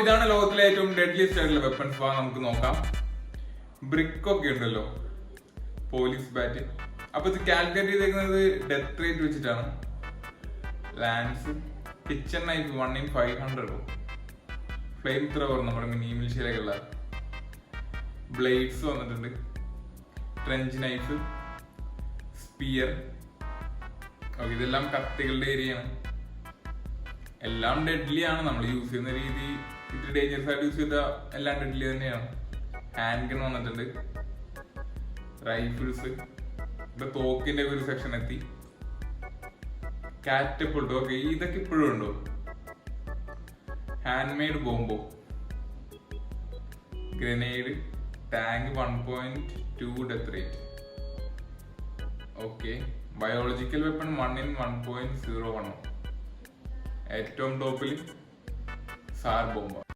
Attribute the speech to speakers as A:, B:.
A: ഇതാണ് ലോകത്തിലെ ഏറ്റവും ഡെഡ്ലിയസ്റ്റ് ആയിട്ടുള്ള വെപ്പൺസ്. നമുക്ക് നോക്കാം. ബ്രിക്ക് ഒക്കെ ഉണ്ടല്ലോ, പോലീസ് ബാറ്റ്. അപ്പൊ ഇത് കാൽക്കുലേറ്റ് ചെയ്തേക്കുന്നത് ഡെത്ത് റേറ്റ് വെച്ചിട്ടാണ്. Lance, kitchen knife 1 in 500, flame thrower നമ്മുടെ മിനി മിൽഷ്യയിലേക്കുള്ള ബ്ലേഡ്സ് വന്നിട്ടുണ്ട്, ട്രെഞ്ച് നൈഫ്, സ്പിയർ. ഓക്കെ, ഇതെല്ലാം കത്തികളുടെ ഏരിയയാണ്. എല്ലാം ഡെഡ്ലി ആണ്. നമ്മൾ യൂസ് ചെയ്യുന്ന രീതി ഇത്തിരി ഡേഞ്ചറസ് ആയിട്ട് യൂസ് ചെയ്ത എല്ലാം ഡെഡ്ലി തന്നെയാണ്. ഹാൻഡ് ഗൺ വന്നിട്ടുണ്ട്, റൈഫിൾസ്, ഇപ്പൊ തോക്കിന്റെ ഒരു സെക്ഷൻ എത്തി, കാറ്റപ്പിൾട്ട്. ഓക്കെ, ഇതൊക്കെ ഇപ്പോഴും ഉണ്ടോ? ഹാൻഡ് മെയ്ഡ് ബോംബോ, grenade, tank 1.2 death rate. Okay, biological weapon 1 in 1.01. ഏറ്റവും ടോപ്പിൽ സാർ ബോംബ.